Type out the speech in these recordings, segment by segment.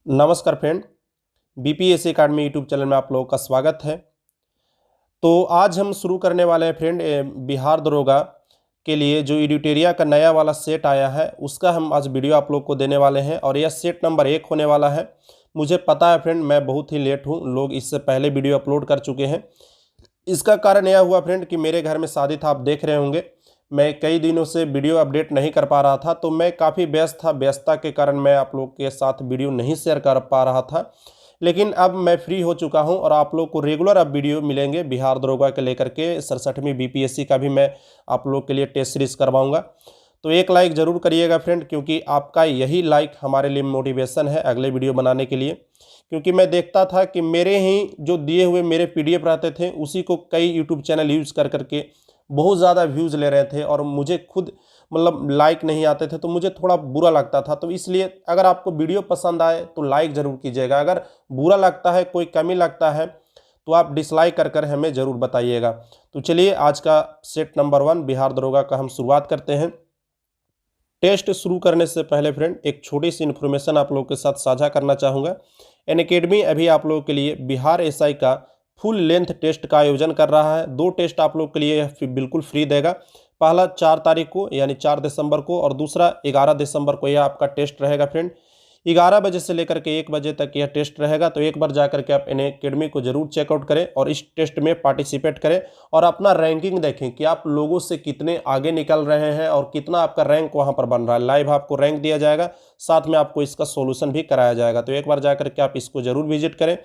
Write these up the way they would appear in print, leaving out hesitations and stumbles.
नमस्कार friend, BPSC academy YouTube channel में आप लोगों का स्वागत है। तो आज हम शुरू करने वाले हैं फ्रेंड बिहार दरोगा के लिए जो एडिटोरिया का नया वाला सेट आया है उसका हम आज वीडियो आप लोग को देने वाले हैं और यह सेट नंबर 1 होने वाला है। मुझे पता है फ्रेंड, मैं बहुत ही लेट हूँ, लोग इससे पहले वीडियो अपलोड कर चुके हैं। इसका कारण यह हुआ फ्रेंड कि मेरे घर में शादी था, आप देख रहे होंगे। मैं कई दिनों से वीडियो अपडेट नहीं कर पा रहा था, तो मैं काफ़ी व्यस्त था। व्यस्तता के कारण मैं आप लोग के साथ वीडियो नहीं शेयर कर पा रहा था, लेकिन अब मैं फ्री हो चुका हूं और आप लोग को रेगुलर अब वीडियो मिलेंगे बिहार दरोगा के लेकर के। 67वीं बीपीएससी का भी मैं आप लोग के लिए टेस्ट सीरीज करवाऊंगा। तो एक लाइक ज़रूर करिएगा फ्रेंड, क्योंकि आपका यही लाइक हमारे लिए मोटिवेशन है अगले वीडियो बनाने के लिए। क्योंकि मैं देखता था कि मेरे ही जो दिए हुए मेरे पीडीएफ रहते थे उसी को कई यूट्यूब चैनल यूज़ कर करके बहुत ज़्यादा व्यूज़ ले रहे थे और मुझे खुद मतलब लाइक नहीं आते थे, तो मुझे थोड़ा बुरा लगता था। तो इसलिए अगर आपको वीडियो पसंद आए तो लाइक ज़रूर कीजिएगा, अगर बुरा लगता है, कोई कमी लगता है तो आप डिसलाइक कर हमें ज़रूर बताइएगा। तो चलिए आज का सेट नंबर 1 बिहार दरोगा का हम शुरुआत करते हैं। टेस्ट शुरू करने से पहले फ्रेंड एक छोटी सी इन्फॉर्मेशन आप लोगों के साथ साझा करना चाहूँगा। अनअकैडमी अभी आप लोगों के लिए बिहार एसआई का फुल लेंथ टेस्ट का आयोजन कर रहा है। 2 टेस्ट आप लोग के लिए बिल्कुल फ्री देगा। पहला 4 तारीख को यानी 4 दिसंबर को और दूसरा 11 दिसंबर को यह आपका टेस्ट रहेगा फ्रेंड। 11 बजे से लेकर के 1 बजे तक यह टेस्ट रहेगा। तो एक बार जा करके आप अनअकैडमी को जरूर चेकआउट करें और इस टेस्ट में पार्टिसिपेट करें और अपना रैंकिंग देखें कि आप लोगों से कितने आगे निकल रहे हैं और कितना आपका रैंक वहां पर बन रहा है। लाइव आपको रैंक दिया जाएगा, साथ में आपको इसका सोल्यूशन भी कराया जाएगा। तो एक बार जा करके आप इसको जरूर विजिट करें।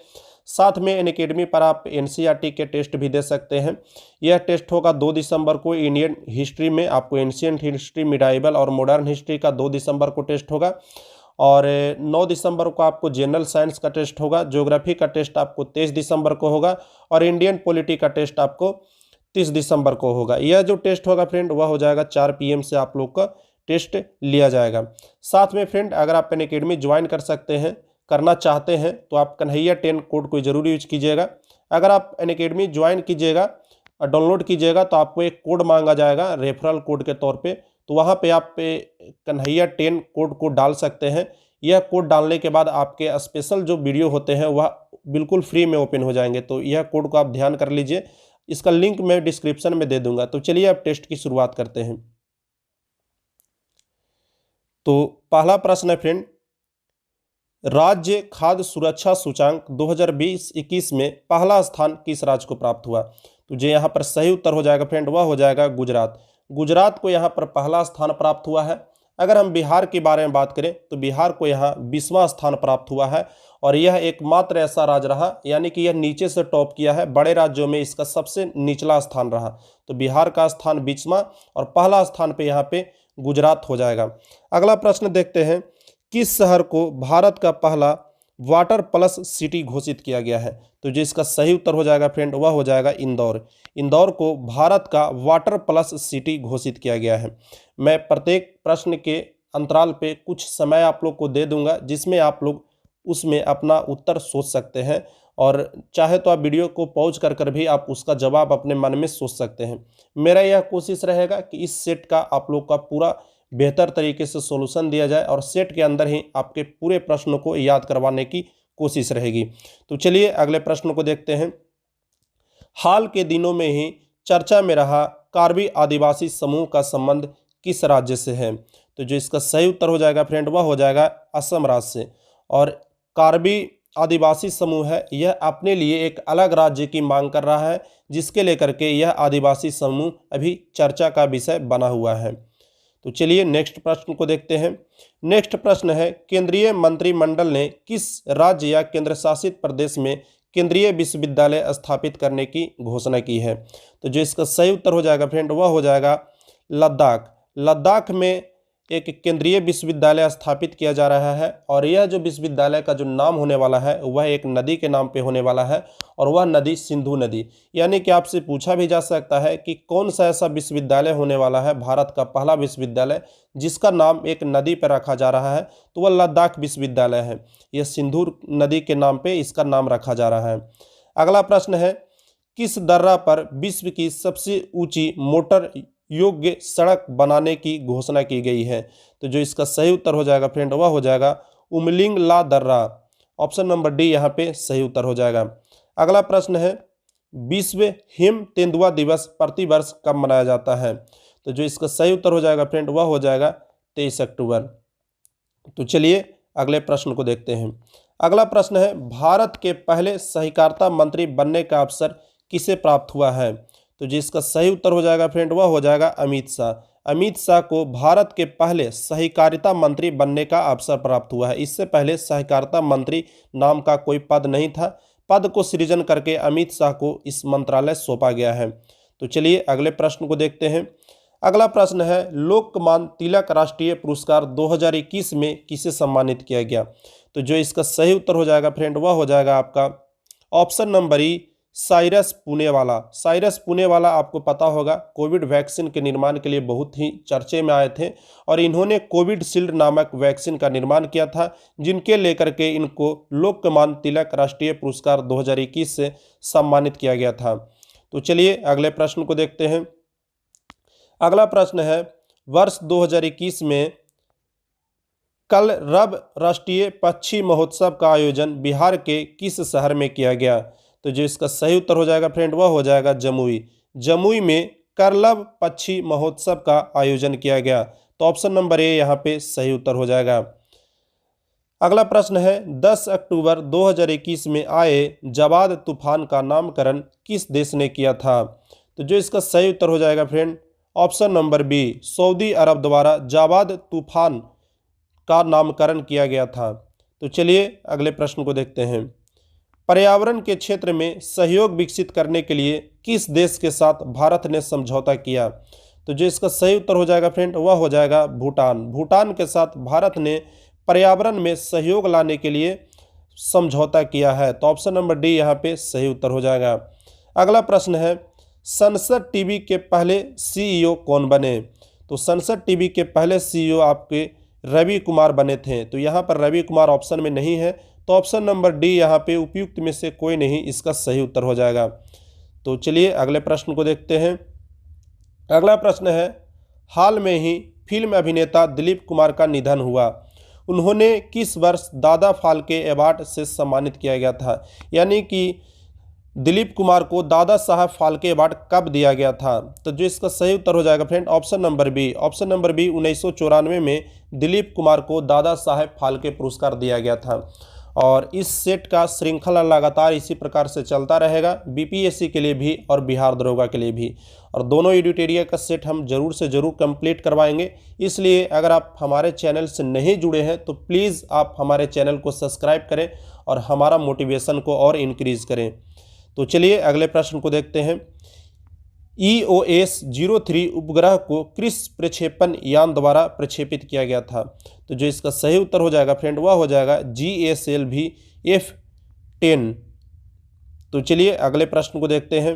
साथ में अनअकैडमी पर आप एनसीईआरटी के टेस्ट भी दे सकते हैं। यह टेस्ट होगा 2 दिसंबर को। इंडियन हिस्ट्री में आपको एंशिएंट हिस्ट्री, मिडाइवल और मॉडर्न हिस्ट्री का 2 दिसंबर को टेस्ट होगा और 9 दिसंबर को आपको जनरल साइंस का टेस्ट होगा। ज्योग्राफी का टेस्ट आपको 23 दिसंबर को होगा और इंडियन पॉलिटी का टेस्ट आपको 30 दिसंबर को होगा। यह जो टेस्ट होगा फ्रेंड वह हो जाएगा 4 PM से आप लोग का टेस्ट लिया जाएगा। साथ में फ्रेंड अगर आप अनअकैडमी ज्वाइन करना चाहते हैं तो आप कन्हैया 10 कोड को जरूर यूज कीजिएगा। अगर आप अनअकैडमी ज्वाइन कीजिएगा और डाउनलोड कीजिएगा तो आपको एक कोड मांगा जाएगा रेफरल कोड के तौर पे, तो वहाँ पे आप कन्हैया 10 कोड को डाल सकते हैं। यह कोड डालने के बाद आपके स्पेशल जो वीडियो होते हैं वह बिल्कुल फ्री में ओपन हो जाएंगे। तो यह कोड को आप ध्यान कर लीजिए, इसका लिंक मैं डिस्क्रिप्शन में दे दूंगा। तो चलिए अब टेस्ट की शुरुआत करते हैं। तो पहला प्रश्न है फ्रेंड, राज्य खाद्य सुरक्षा सूचांक 2020-21 में पहला स्थान किस राज्य को प्राप्त हुआ? तो जो यहाँ पर सही उत्तर हो जाएगा फ्रेंड वह हो जाएगा गुजरात। गुजरात को यहाँ पर पहला स्थान प्राप्त हुआ है। अगर हम बिहार के बारे में बात करें तो बिहार को यहाँ 20वां स्थान प्राप्त हुआ है और यह एकमात्र ऐसा राज्य रहा, यानी कि यह नीचे से टॉप किया है, बड़े राज्यों में इसका सबसे निचला स्थान रहा। तो बिहार का स्थान 20वां और पहला स्थान पे यहाँ पे गुजरात हो जाएगा। अगला प्रश्न देखते हैं, किस शहर को भारत का पहला वाटर प्लस सिटी घोषित किया गया है? तो जिसका सही उत्तर हो जाएगा फ्रेंड वह हो जाएगा इंदौर। इंदौर को भारत का वाटर प्लस सिटी घोषित किया गया है। मैं प्रत्येक प्रश्न के अंतराल पे कुछ समय आप लोग को दे दूंगा जिसमें आप लोग उसमें अपना उत्तर सोच सकते हैं और चाहे तो आप वीडियो को पॉज कर भी आप उसका जवाब अपने मन में सोच सकते हैं। मेरा यह कोशिश रहेगा कि इस सेट का आप लोग का पूरा बेहतर तरीके से सॉल्यूशन दिया जाए और सेट के अंदर ही आपके पूरे प्रश्नों को याद करवाने की कोशिश रहेगी। तो चलिए अगले प्रश्न को देखते हैं। हाल के दिनों में ही चर्चा में रहा कार्बी आदिवासी समूह का संबंध किस राज्य से है? तो जो इसका सही उत्तर हो जाएगा फ्रेंड वह हो जाएगा असम राज्य से। और कार्बी आदिवासी समूह है यह अपने लिए एक अलग राज्य की मांग कर रहा है, जिसके लेकर के यह आदिवासी समूह अभी चर्चा का विषय बना हुआ है। तो चलिए नेक्स्ट प्रश्न को देखते हैं। नेक्स्ट प्रश्न है, केंद्रीय मंत्रिमंडल ने किस राज्य या केंद्र शासित प्रदेश में केंद्रीय विश्वविद्यालय स्थापित करने की घोषणा की है? तो जो इसका सही उत्तर हो जाएगा फ्रेंड वह हो जाएगा लद्दाख। लद्दाख में एक केंद्रीय विश्वविद्यालय स्थापित किया जा रहा है और यह जो विश्वविद्यालय का जो नाम होने वाला है वह एक नदी के नाम पे होने वाला है और वह नदी सिंधु नदी। यानी कि आपसे पूछा भी जा सकता है कि कौन सा ऐसा विश्वविद्यालय होने वाला है भारत का पहला विश्वविद्यालय जिसका नाम एक नदी पर रखा जा रहा है, तो वह लद्दाख विश्वविद्यालय है। यह सिंधु नदी के नाम पे इसका नाम रखा जा रहा है। अगला प्रश्न है, किस दर्रा पर विश्व की सबसे ऊंची मोटर योग्य सड़क बनाने की घोषणा की गई है? तो जो इसका सही उत्तर हो जाएगा फ्रेंड वह हो जाएगा उमलिंग ला दर्रा। ऑप्शन नंबर डी यहाँ पे सही उत्तर हो जाएगा। अगला प्रश्न है, विश्व हिम तेंदुआ दिवस प्रतिवर्ष कब मनाया जाता है? तो जो इसका सही उत्तर हो जाएगा फ्रेंड वह हो जाएगा 23 अक्टूबर। तो चलिए अगले प्रश्न को देखते हैं। अगला प्रश्न है, भारत के पहले सहकारिता मंत्री बनने का अवसर किसे प्राप्त हुआ है? तो जिसका सही उत्तर हो जाएगा फ्रेंड वह हो जाएगा अमित शाह। अमित शाह को भारत के पहले सहकारिता मंत्री बनने का अवसर प्राप्त हुआ है। इससे पहले सहकारिता मंत्री नाम का कोई पद नहीं था। पद को सृजन करके अमित शाह को इस मंत्रालय सौंपा गया है। तो चलिए अगले प्रश्न को देखते हैं। अगला प्रश्न है, लोकमान्य तिलक राष्ट्रीय पुरस्कार 2021 में किसे सम्मानित किया गया? तो जो इसका सही उत्तर हो जाएगा फ्रेंड वह हो जाएगा आपका option number E, Cyrus Poonawalla. Cyrus Poonawalla आपको पता होगा कोविड वैक्सीन के निर्माण के लिए बहुत ही चर्चे में आए थे और इन्होंने कोविडशील्ड नामक वैक्सीन का निर्माण किया था, जिनके लेकर के इनको लोकमान्य तिलक राष्ट्रीय पुरस्कार 2021 से सम्मानित किया गया था। तो चलिए अगले प्रश्न को देखते हैं। अगला प्रश्न है, वर्ष 2021 में कलरव राष्ट्रीय पक्षी महोत्सव का आयोजन बिहार के किस शहर में किया गया? तो जो इसका सही उत्तर हो जाएगा फ्रेंड वह हो जाएगा जमुई। जमुई में कलरव पक्षी महोत्सव का आयोजन किया गया। तो ऑप्शन नंबर ए यहाँ पे सही उत्तर हो जाएगा। अगला प्रश्न है, 10 अक्टूबर 2021 में आए जवाद तूफान का नामकरण किस देश ने किया था? तो जो इसका सही उत्तर हो जाएगा फ्रेंड ऑप्शन नंबर बी, सऊदी अरब द्वारा जवाद तूफान का नामकरण किया गया था। तो चलिए अगले प्रश्न को देखते हैं। पर्यावरण के क्षेत्र में सहयोग विकसित करने के लिए किस देश के साथ भारत ने समझौता किया? तो जो इसका सही उत्तर हो जाएगा फ्रेंड वह हो जाएगा भूटान। भूटान के साथ भारत ने पर्यावरण में सहयोग लाने के लिए समझौता किया है। तो ऑप्शन नंबर डी यहाँ पे सही उत्तर हो जाएगा। अगला प्रश्न है, संसद टीवी के पहले सीईओ कौन बने? तो संसद टीवी के पहले सीईओ आपके रवि कुमार बने थे। तो यहाँ पर रवि कुमार ऑप्शन में नहीं है, तो ऑप्शन नंबर डी यहाँ पे उपयुक्त में से कोई नहीं इसका सही उत्तर हो जाएगा। तो चलिए अगले प्रश्न को देखते हैं। अगला प्रश्न है, हाल में ही फिल्म अभिनेता दिलीप कुमार का निधन हुआ। उन्होंने किस वर्ष दादा फाल्के अवार्ड से सम्मानित किया गया था? यानी कि दिलीप कुमार को दादा साहब फाल्के अवार्ड कब दिया गया था? तो जो इसका सही उत्तर हो जाएगा friend option number B. Option number B 1994 में दिलीप कुमार को दादा साहब फाल्के पुरस्कार दिया गया था। और इस सेट का श्रृंखला लगातार इसी प्रकार से चलता रहेगा, बीपीएससी के लिए भी और बिहार दरोगा के लिए भी। और दोनों एडिटोरियल का सेट हम जरूर से जरूर कंप्लीट करवाएंगे। इसलिए अगर आप हमारे चैनल से नहीं जुड़े हैं तो प्लीज़ आप हमारे चैनल को सब्सक्राइब करें और हमारा मोटिवेशन को और इंक्रीज करें। तो चलिए अगले प्रश्न को देखते हैं। EOS-03 उपग्रह को किस प्रक्षेपण यान द्वारा प्रक्षेपित किया गया था? तो जो इसका सही उत्तर हो जाएगा फ्रेंड वह हो जाएगा GSLV F-10। तो चलिए अगले प्रश्न को देखते हैं।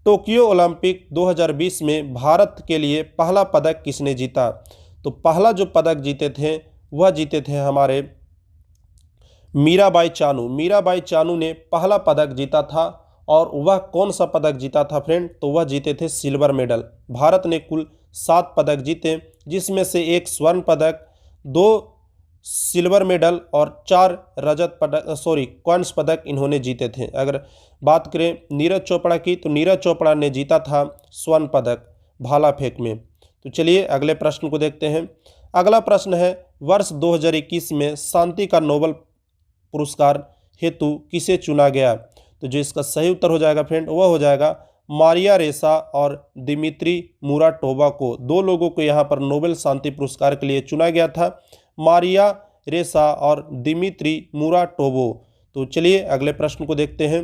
टोक्यो ओलंपिक 2020 में भारत के लिए पहला पदक किसने जीता? तो पहला जो पदक जीते थे वह जीते थे हमारे मीराबाई चानू। मीराबाई चानू ने पहला पदक जीता था। और वह कौन सा पदक जीता था फ्रेंड? तो वह जीते थे सिल्वर मेडल। भारत ने कुल 7 पदक जीते, जिसमें से 1 स्वर्ण पदक, 2 सिल्वर मेडल और 4 रजत पदक कांस्य पदक इन्होंने जीते थे। अगर बात करें नीरज चोपड़ा की, तो नीरज चोपड़ा ने जीता था स्वर्ण पदक भाला फेंक में। तो चलिए अगले प्रश्न को देखते हैं। अगला प्रश्न है, वर्ष 2021 में शांति का नोबेल पुरस्कार हेतु किसे चुना गया? तो जो इसका सही उत्तर हो जाएगा फ्रेंड वह हो जाएगा मारिया रेसा और दिमित्री मुराटोवा को। 2 लोगों को यहाँ पर नोबेल शांति पुरस्कार के लिए चुना गया था, मारिया रेसा और दिमित्री मुराटोवो। तो चलिए अगले प्रश्न को देखते हैं।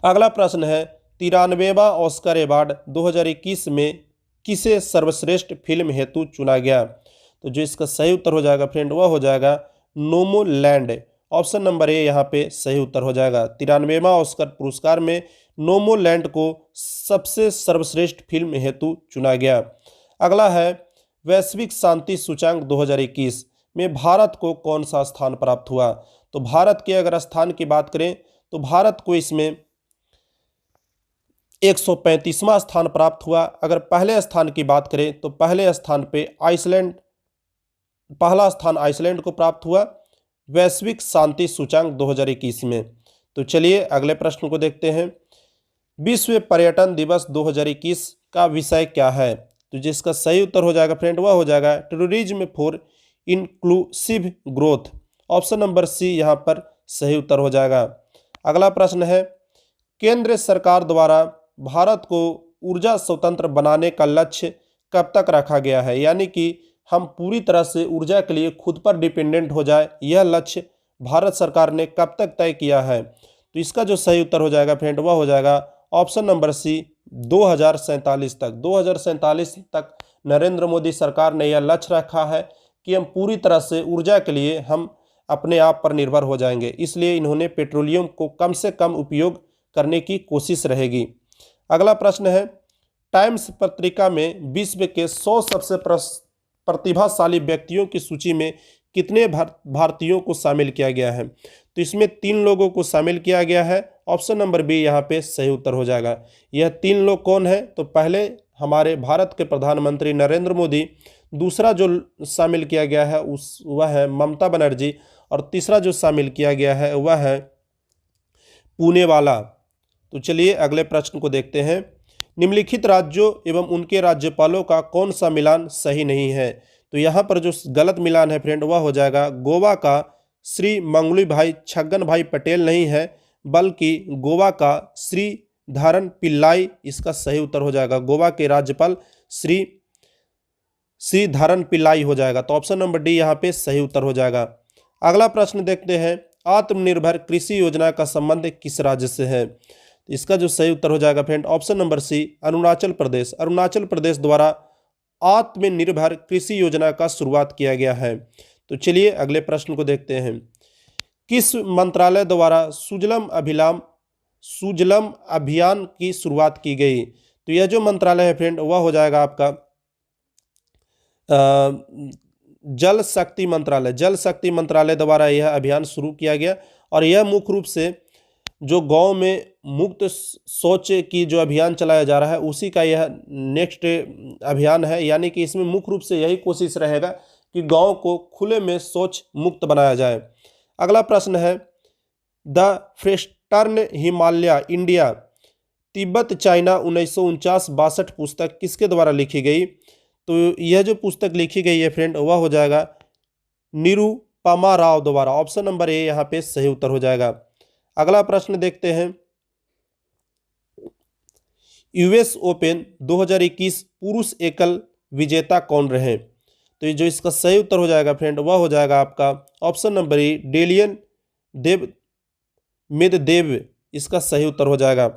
अगला प्रश्न है, 93वां ऑस्कर अवार्ड 2021 में किसे सर्वश्रेष्ठ फिल्म हेतु चुना गया? तो जो इसका सही उत्तर हो जाएगा फ्रेंड वह हो जाएगा नोमैडलैंड। ऑप्शन नंबर ए यहाँ पे सही उत्तर हो जाएगा। 93वां ऑस्कर पुरस्कार में नोमैडलैंड को सबसे सर्वश्रेष्ठ फिल्म हेतु चुना गया। अगला है, वैश्विक शांति सूचांक 2021 में भारत को कौन सा स्थान प्राप्त हुआ? तो भारत के अगर स्थान की बात करें तो भारत को इसमें 135वां स्थान प्राप्त हुआ। अगर पहले स्थान की बात करें तो पहला स्थान आइसलैंड को प्राप्त हुआ, वैश्विक शांति सूचांक 2021 में। तो चलिए अगले प्रश्न को देखते हैं। विश्व पर्यटन दिवस 2021 का विषय क्या है? तो जिसका सही उत्तर हो जाएगा फ्रेंड वह हो जाएगा tourism for inclusive growth. Option number C यहाँ पर सही उत्तर हो जाएगा। अगला प्रश्न है, केंद्र सरकार द्वारा भारत को ऊर्जा स्वतंत्र बनाने का लक्ष्य कब तक रखा गया है? यानी कि हम पूरी तरह से ऊर्जा के लिए खुद पर डिपेंडेंट हो जाए, यह लक्ष्य भारत सरकार ने कब तक तय किया है? तो इसका जो सही उत्तर हो जाएगा फ्रेंड वह हो जाएगा ऑप्शन नंबर सी 2047 तक। 2047 तक नरेंद्र मोदी सरकार ने यह लक्ष्य रखा है कि हम पूरी तरह से ऊर्जा के लिए हम अपने आप पर निर्भर हो जाएंगे, इसलिए इन्होंने पेट्रोलियम को कम से कम उपयोग करने की कोशिश रहेगी। अगला प्रश्न है, टाइम्स पत्रिका में विश्व के 100 सबसे प्रतिभाशाली व्यक्तियों की सूची में कितने भारतीयों को शामिल किया गया है? तो इसमें 3 लोगों को शामिल किया गया है। ऑप्शन नंबर बी यहाँ पे सही उत्तर हो जाएगा। यह 3 लोग कौन है? तो पहले हमारे भारत के प्रधानमंत्री नरेंद्र मोदी, दूसरा जो शामिल किया गया है वह है ममता बनर्जी, और तीसरा जो शामिल किया गया है वह है पुणेवाला। तो चलिए अगले प्रश्न को देखते हैं। निम्नलिखित राज्यों एवं उनके राज्यपालों का कौन सा मिलान सही नहीं है? तो यहाँ पर जो गलत मिलान है फ्रेंड वह हो जाएगा गोवा का श्री मंगलू भाई छगन भाई पटेल नहीं है, बल्कि गोवा का श्री धरन पिल्लाई इसका सही उत्तर हो जाएगा। गोवा के राज्यपाल श्री धरन पिल्लाई हो जाएगा। तो ऑप्शन नंबर डी यहाँ पे सही उत्तर हो जाएगा। अगला प्रश्न देखते हैं, आत्मनिर्भर कृषि योजना का संबंध किस राज्य से है? इसका जो सही उत्तर हो जाएगा friend option number C Arunachal Pradesh. Arunachal Pradesh द्वारा आत्मनिर्भर कृषि योजना का शुरुआत किया गया है। तो चलिए अगले प्रश्न को देखते हैं, किस मंत्रालय द्वारा सुजलम अभियान की शुरुआत की गई? तो यह जो मंत्रालय है फ्रेंड वह हो जाएगा आपका जल शक्ति मंत्रालय। जल शक्ति मंत्रालय द्वारा यह अभियान शुरू किया गया, और यह मुख्य रूप से जो गांव में मुक्त शौच की जो अभियान चलाया जा रहा है उसी का यह नेक्स्ट अभियान है। यानी कि इसमें मुख्य रूप से यही कोशिश रहेगा कि गांव को खुले में शौच मुक्त बनाया जाए। अगला प्रश्न है, the western Himalaya India Tibet China 1949-62 पुस्तक किसके द्वारा लिखी गई? तो यह जो पुस्तक लिखी गई है फ्रेंड वह हो जाएगा निरुपमा राव द्वारा। ऑप्शन नंबर ए यहाँ पे सही उत्तर हो जाएगा। अगला प्रश्न देखते हैं, यूएस ओपन 2021 पुरुष एकल विजेता कौन रहे? तो ये जो इसका सही उत्तर हो जाएगा फ्रेंड वह हो जाएगा आपका ऑप्शन नंबर ए डेलियन मेदवेदेव इसका सही उत्तर हो जाएगा।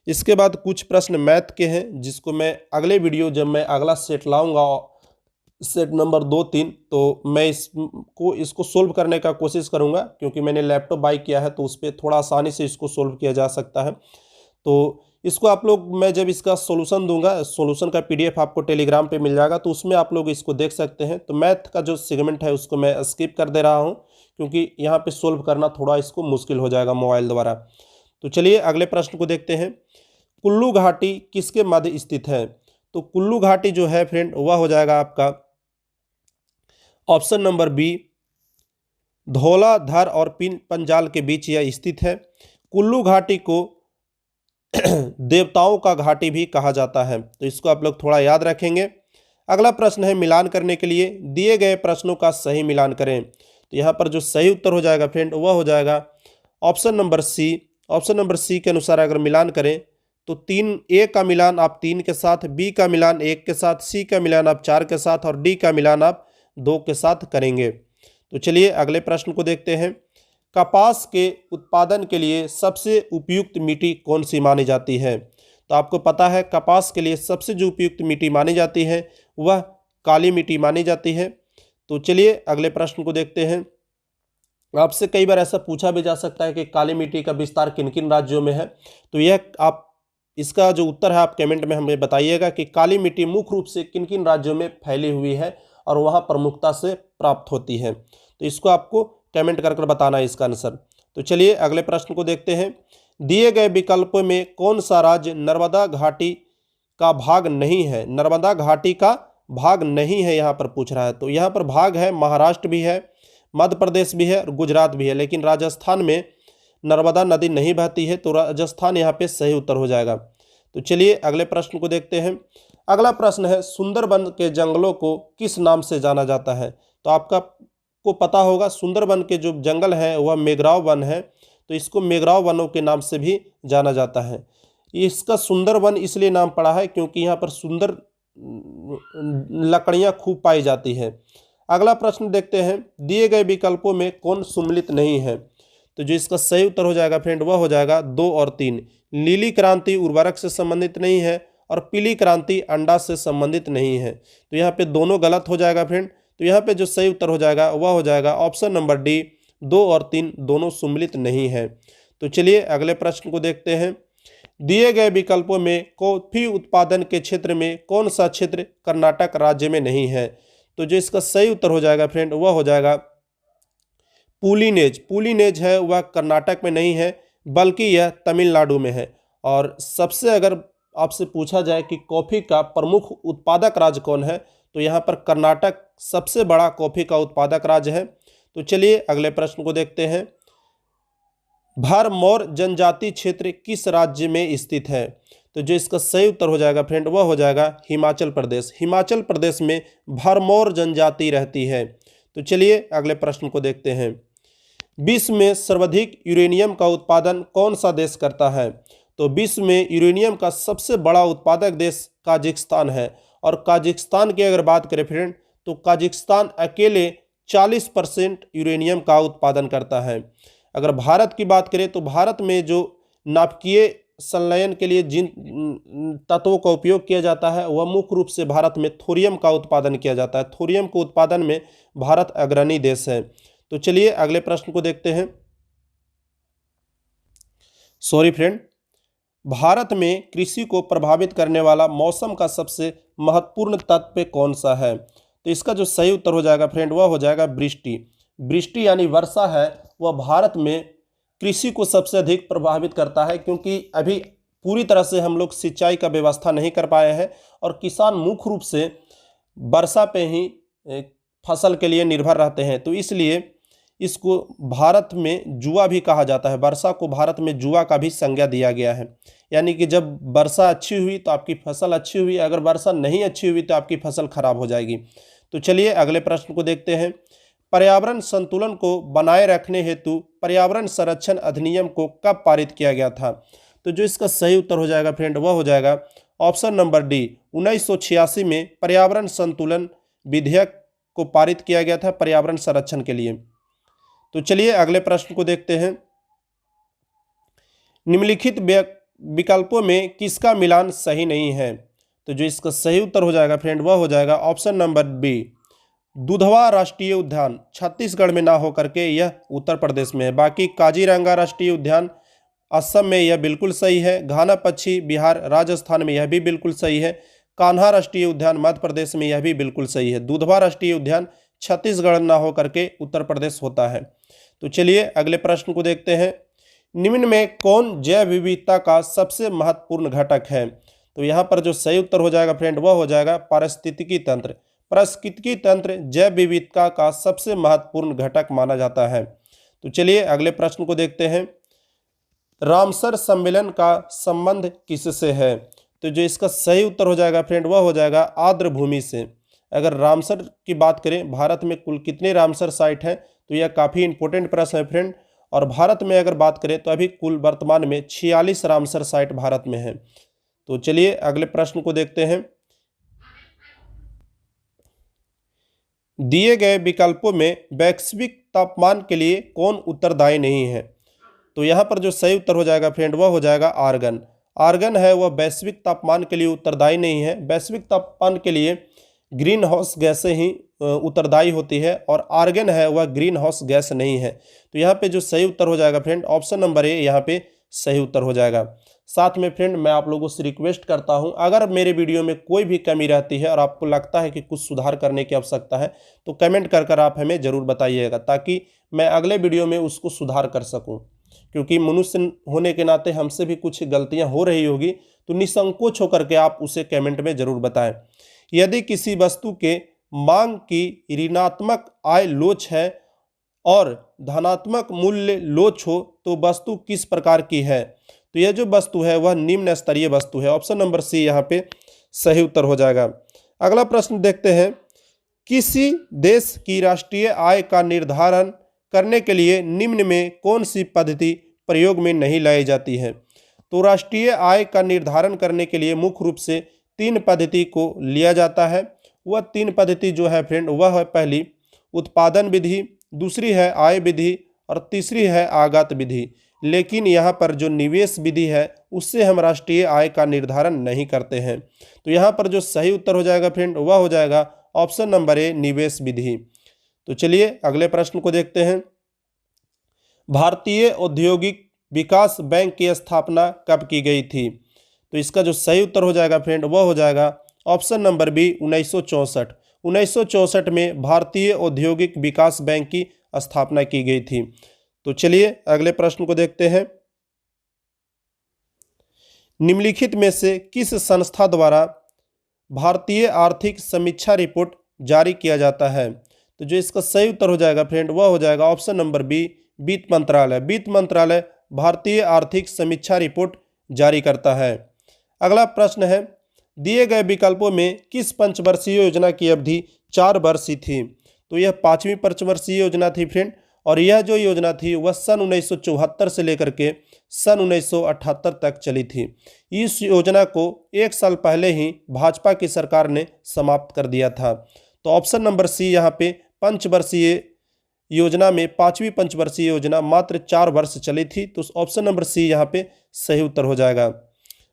इसके बाद कुछ प्रश्न मैथ के हैं जिसको मैं अगले वीडियो जब मैं अगला सेट लाऊंगा, सेट नंबर 2-3, तो मैं इसको सोल्व करने का कोशिश करूंगा, क्योंकि मैंने लैपटॉप बाई किया है तो उस पर थोड़ा आसानी से इसको सोल्व किया जा सकता है। तो इसको आप लोग, मैं जब इसका सॉल्यूशन दूंगा, सॉल्यूशन का पीडीएफ आपको टेलीग्राम पे मिल जाएगा, तो उसमें आप लोग इसको देख सकते हैं। तो मैथ का जो सेगमेंट है उसको मैं स्किप कर दे रहा हूँ, क्योंकि यहाँ पे सोल्व करना थोड़ा इसको मुश्किल हो जाएगा मोबाइल द्वारा। तो चलिए अगले प्रश्न को देखते हैं, कुल्लू घाटी किसके मध्य स्थित है? तो कुल्लू घाटी जो है फ्रेंड वह हो जाएगा आपका ऑप्शन नंबर बी धौलाधर और पंजाल के बीच यह स्थित है। कुल्लू घाटी को देवताओं का घाटी भी कहा जाता है, तो इसको आप लोग थोड़ा याद रखेंगे। अगला प्रश्न है, मिलान करने के लिए दिए गए प्रश्नों का सही मिलान करें। तो यहाँ पर जो सही उत्तर हो जाएगा फ्रेंड वह हो जाएगा option number C. Option number C के अनुसार अगर मिलान करें तो 3 ए का मिलान आप 3 के साथ, बी का मिलान 1 के साथ, सी का मिलान आप 4 के साथ और डी का मिलान आप 2 के साथ करेंगे। तो चलिए अगले प्रश्न को देखते हैं, कपास के उत्पादन के लिए सबसे उपयुक्त मिट्टी कौन सी मानी जाती है? तो आपको पता है कपास के लिए सबसे जो उपयुक्त मिट्टी मानी जाती है वह काली मिट्टी मानी जाती है। तो चलिए अगले प्रश्न को देखते हैं। आपसे कई बार ऐसा पूछा भी जा सकता है कि काली मिट्टी का विस्तार किन किन राज्यों में है, तो यह आप इसका जो उत्तर है आप कमेंट में हमें बताइएगा कि काली मिट्टी मुख्य रूप से किन किन राज्यों में फैली हुई है और वहाँ प्रमुखता से प्राप्त होती है। तो इसको आपको कमेंट कर बताना है इसका आंसर। तो चलिए अगले प्रश्न को देखते हैं, दिए गए विकल्पों में कौन सा राज्य नर्मदा घाटी का भाग नहीं है? नर्मदा घाटी का भाग नहीं है यहाँ पर पूछ रहा है। तो यहाँ पर भाग है, महाराष्ट्र भी है, मध्य प्रदेश भी है और गुजरात भी है, लेकिन राजस्थान में नर्मदा नदी नहीं बहती है, तो राजस्थान यहाँ पे सही उत्तर हो जाएगा। तो चलिए अगले प्रश्न को देखते हैं। अगला प्रश्न है, सुंदरबन के जंगलों को किस नाम से जाना जाता है? तो आपका को पता होगा सुंदरबन के जो जंगल है वह मेघराव वन है, तो इसको मेघराव वनों के नाम से भी जाना जाता है। इसका सुंदरबन इसलिए नाम पड़ा है क्योंकि यहाँ पर सुंदर लकड़ियाँ खूब पाई जाती है। अगला प्रश्न देखते हैं, दिए गए विकल्पों में कौन सम्मिलित नहीं है? तो जो इसका सही उत्तर हो जाएगा फ्रेंड वह हो जाएगा 2 और 3। नीली क्रांति उर्वरक से संबंधित नहीं है और पीली क्रांति अंडा से संबंधित नहीं है, तो यहाँ पे दोनों गलत हो जाएगा फ्रेंड। तो यहाँ पे जो सही उत्तर हो जाएगा वह हो जाएगा ऑप्शन नंबर डी, 2 और 3 दोनों सम्मिलित नहीं है। तो चलिए अगले प्रश्न को देखते हैं। दिए गए विकल्पों में कॉफी उत्पादन के क्षेत्र में कौन सा क्षेत्र कर्नाटक राज्य में नहीं है? तो जो इसका सही उत्तर हो जाएगा फ्रेंड वह हो जाएगा पुलिनेज। पुलिनेज है वह कर्नाटक में नहीं है बल्कि यह तमिलनाडु में है। और सबसे अगर आपसे पूछा जाए कि कॉफ़ी का प्रमुख उत्पादक राज्य कौन है, तो यहाँ पर कर्नाटक सबसे बड़ा कॉफ़ी का उत्पादक राज्य है। तो चलिए अगले प्रश्न को देखते हैं। भरमौर जनजाति क्षेत्र किस राज्य में स्थित है? तो जो इसका सही उत्तर हो जाएगा फ्रेंड वह हो जाएगा हिमाचल प्रदेश। हिमाचल प्रदेश में भरमौर जनजाति रहती है। तो चलिए अगले प्रश्न को देखते हैं। विश्व में सर्वाधिक यूरेनियम का उत्पादन कौन सा देश करता है? तो विश्व में यूरेनियम का सबसे बड़ा उत्पादक देश काजाकिस्तान है। और काजाकिस्तान की अगर बात करें फ्रेंड, तो काजाकिस्तान अकेले 40% यूरेनियम का उत्पादन करता है। अगर भारत की बात करें तो भारत में जो नाभिकीय संलयन के लिए जिन तत्वों का उपयोग किया जाता है वह मुख्य रूप से भारत में थोरियम का उत्पादन किया जाता है। थोरियम के उत्पादन में भारत अग्रणी देश है। तो चलिए अगले प्रश्न को देखते हैं। सॉरी फ्रेंड, भारत में कृषि को प्रभावित करने वाला मौसम का सबसे महत्वपूर्ण तत्व कौन सा है? तो इसका जो सही उत्तर हो जाएगा फ्रेंड वह हो जाएगा वृष्टि। वृष्टि यानी वर्षा है वह भारत में कृषि को सबसे अधिक प्रभावित करता है, क्योंकि अभी पूरी तरह से हम लोग सिंचाई का व्यवस्था नहीं कर पाए हैं और किसान मुख्य रूप से वर्षा पे ही फसल के लिए निर्भर रहते हैं। तो इसलिए इसको भारत में जुआ भी कहा जाता है। वर्षा को भारत में जुआ का भी संज्ञा दिया गया है, यानी कि जब वर्षा अच्छी हुई तो आपकी फसल अच्छी हुई, अगर वर्षा नहीं अच्छी हुई तो आपकी फसल खराब हो जाएगी। तो चलिए अगले प्रश्न को देखते हैं। पर्यावरण संतुलन को बनाए रखने हेतु पर्यावरण संरक्षण अधिनियम को कब पारित किया गया था? तो जो इसका सही उत्तर हो जाएगा फ्रेंड वह हो जाएगा ऑप्शन नंबर डी, 1986 में पर्यावरण संतुलन विधेयक को पारित किया गया था पर्यावरण संरक्षण के लिए। तो चलिए अगले प्रश्न को देखते हैं। निम्नलिखित विकल्पों में किसका मिलान सही नहीं है? तो जो इसका सही उत्तर हो जाएगा फ्रेंड वह हो जाएगा ऑप्शन नंबर बी, दुधवा राष्ट्रीय उद्यान छत्तीसगढ़ में ना होकर के यह उत्तर प्रदेश में है। बाकी काजीरंगा राष्ट्रीय उद्यान असम में यह बिल्कुल सही है। घाना पक्षी बिहार राजस्थान में यह भी बिल्कुल सही है। कान्हा राष्ट्रीय उद्यान मध्य प्रदेश में यह भी बिल्कुल सही है। दुधवा राष्ट्रीय उद्यान छत्तीसगढ़ ना होकर के उत्तर प्रदेश होता है। तो चलिए अगले प्रश्न को देखते हैं। निम्न में कौन जैव विविधता का सबसे महत्वपूर्ण घटक है? तो यहाँ पर जो सही उत्तर हो जाएगा फ्रेंड वह हो जाएगा पारिस्थितिकी तंत्र। पारिस्थितिकी तंत्र जैव विविधता का सबसे महत्वपूर्ण घटक माना जाता है। तो चलिए अगले प्रश्न को देखते हैं। रामसर सम्मेलन का संबंध किससे है? तो जो इसका सही उत्तर हो जाएगा फ्रेंड वह हो जाएगा आर्द्र भूमि से। अगर रामसर की बात करें, भारत में कुल कितने रामसर साइट हैं, तो यह काफ़ी इंपॉर्टेंट प्रश्न है फ्रेंड। और भारत में अगर बात करें तो अभी कुल वर्तमान में 46 रामसर साइट भारत में है। तो चलिए अगले प्रश्न को देखते हैं। दिए गए विकल्पों में वैश्विक तापमान के लिए कौन उत्तरदायी नहीं है? तो यहाँ पर जो सही उत्तर हो जाएगा फ्रेंड वह हो जाएगा आर्गन। आर्गन है वह वैश्विक तापमान के लिए उत्तरदायी नहीं है। वैश्विक तापमान के लिए ग्रीन हाउस गैसें ही उत्तरदायी होती है और आर्गन है वह ग्रीन हाउस गैस नहीं है। तो यहाँ पे जो सही उत्तर हो जाएगा फ्रेंड ऑप्शन नंबर ए यहाँ पे सही उत्तर हो जाएगा। साथ में फ्रेंड मैं आप लोगों से रिक्वेस्ट करता हूं, अगर मेरे वीडियो में कोई भी कमी रहती है और आपको लगता है कि कुछ सुधार करने की आवश्यकता है तो कमेंट कर आप हमें ज़रूर बताइएगा, ताकि मैं अगले वीडियो में उसको सुधार कर सकूं। क्योंकि मनुष्य होने के नाते हमसे भी कुछ गलतियां हो रही होगी, तो निसंकोच होकर के आप उसे कमेंट में ज़रूर बताएं। यदि किसी वस्तु के मांग की ऋणात्मक आय लोच है और धनात्मक मूल्य लोच हो तो वस्तु किस प्रकार की है? तो यह जो वस्तु है वह निम्न स्तरीय वस्तु है। ऑप्शन नंबर सी यहाँ पे सही उत्तर हो जाएगा। अगला प्रश्न देखते हैं, किसी देश की राष्ट्रीय आय का निर्धारण करने के लिए निम्न में कौन सी पद्धति प्रयोग में नहीं लाई जाती है? तो राष्ट्रीय आय का निर्धारण करने के लिए मुख्य रूप से 3 पद्धति को लिया जाता है। वह 3 पद्धति जो है फ्रेंड वह है, पहली उत्पादन विधि, दूसरी है आय विधि और तीसरी है आगत विधि। लेकिन यहाँ पर जो निवेश विधि है उससे हम राष्ट्रीय आय का निर्धारण नहीं करते हैं। तो यहाँ पर जो सही उत्तर हो जाएगा फ्रेंड वह हो जाएगा ऑप्शन नंबर ए, निवेश विधि। तो चलिए अगले प्रश्न को देखते हैं, भारतीय औद्योगिक विकास बैंक की स्थापना कब की गई थी? तो इसका जो सही उत्तर हो जाएगा फ्रेंड वह हो जाएगा ऑप्शन नंबर बी, 1964। 1964 में भारतीय औद्योगिक विकास बैंक की स्थापना की गई थी। तो चलिए अगले प्रश्न को देखते हैं, निम्नलिखित में से किस संस्था द्वारा भारतीय आर्थिक समीक्षा रिपोर्ट जारी किया जाता है? तो जो इसका सही उत्तर हो जाएगा फ्रेंड वह हो जाएगा ऑप्शन नंबर बी, वित्त मंत्रालय। वित्त मंत्रालय भारतीय आर्थिक समीक्षा रिपोर्ट जारी करता है। अगला प्रश्न है, दिए गए विकल्पों में किस पंचवर्षीय योजना की अवधि 4 वर्ष की थी? तो यह 5वीं पंचवर्षीय योजना थी फ्रेंड, और यह जो योजना थी वह सन 1974 से लेकर के सन 1978 तक चली थी। इस योजना को 1 साल पहले ही भाजपा की सरकार ने समाप्त कर दिया था। तो ऑप्शन नंबर सी यहाँ पे पंचवर्षीय योजना में 5वीं पंचवर्षीय योजना मात्र 4 वर्ष चली थी। तो ऑप्शन नंबर सी यहाँ पे सही उत्तर हो जाएगा।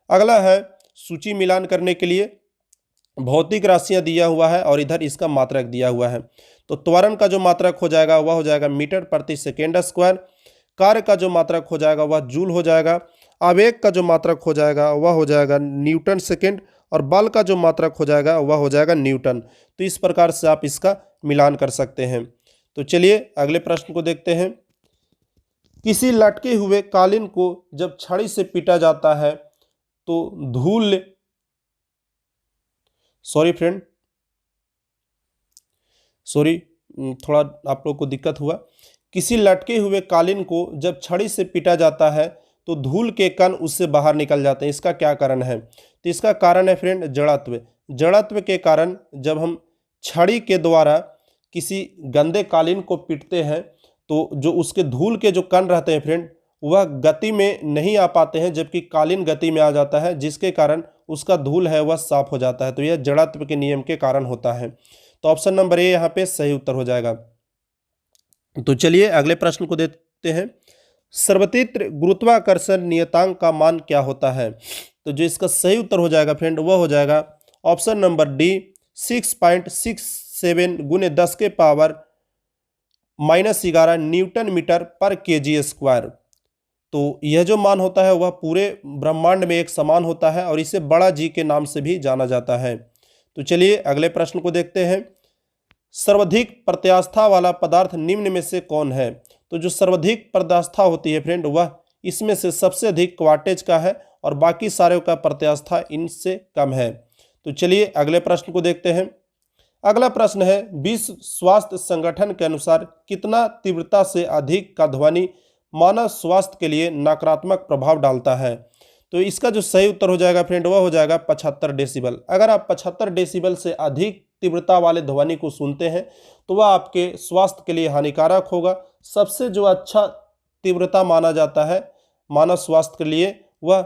अगला है सूची मिलान करने के लिए भौतिक राशियां दिया हुआ है और इधर इसका मात्रक दिया हुआ है। तो त्वरण का जो मात्रक हो जाएगा वह हो जाएगा मीटर प्रति सेकेंड स्क्वायर, कार्य का जो मात्रक हो जाएगा वह जूल हो जाएगा, आवेग का जो मात्रक हो जाएगा वह हो जाएगा न्यूटन सेकेंड, और बल का जो मात्रक हो जाएगा वह हो जाएगा न्यूटन। तो इस प्रकार से आप इसका मिलान कर सकते हैं। तो चलिए अगले प्रश्न को देखते हैं, किसी लटके हुए कालीन को जब छड़ी से पीटा जाता है तो धूल थोड़ा आप लोग को दिक्कत हुआ। किसी लटके हुए कालीन को जब छड़ी से पीटा जाता है तो धूल के कण उससे बाहर निकल जाते हैं। इसका क्या कारण है? तो इसका कारण है फ्रेंड जड़त्व। जड़त्व के कारण जब हम छड़ी के द्वारा किसी गंदे कालीन को पीटते हैं तो जो उसके धूल के जो कण रहते हैं फ्रेंड वह गति में नहीं आ पाते हैं, जबकि कालीन गति में आ जाता है, जिसके कारण उसका धूल है वह साफ हो जाता है। तो यह जड़त्व के नियम के कारण होता है। तो ऑप्शन नंबर ए यहाँ पे सही उत्तर हो जाएगा। तो चलिए अगले प्रश्न को देखते हैं, सर्वत्र गुरुत्वाकर्षण नियतांक का मान क्या होता है? तो जो इसका सही उत्तर हो जाएगा फ्रेंड वह हो जाएगा ऑप्शन नंबर डी, 6.67 गुने 10 के पावर -11 न्यूटन मीटर पर केजी स्क्वायर। तो यह जो मान होता है वह पूरे ब्रह्मांड में एक समान होता है और इसे बड़ा जी के नाम से भी जाना जाता है। तो चलिए अगले प्रश्न को देखते हैं, सर्वाधिक प्रत्यास्था वाला पदार्थ निम्न में से कौन है? तो जो सर्वाधिक प्रत्यास्था होती है फ्रेंड वह इसमें से सबसे अधिक क्वार्टेज का है और बाकी सारे का प्रत्यास्था इनसे कम है। तो चलिए अगले प्रश्न को देखते हैं। अगला प्रश्न है, विश्व स्वास्थ्य संगठन के अनुसार कितना तीव्रता से अधिक का ध्वनि मानव स्वास्थ्य के लिए नकारात्मक प्रभाव डालता है? तो इसका जो सही उत्तर हो जाएगा फ्रेंड वह हो जाएगा 75 डेसिबल। अगर आप 75 डेसिबल से अधिक तीव्रता वाले ध्वनि को सुनते हैं तो वह आपके स्वास्थ्य के लिए हानिकारक होगा। सबसे जो अच्छा तीव्रता माना जाता है मानव स्वास्थ्य के लिए वह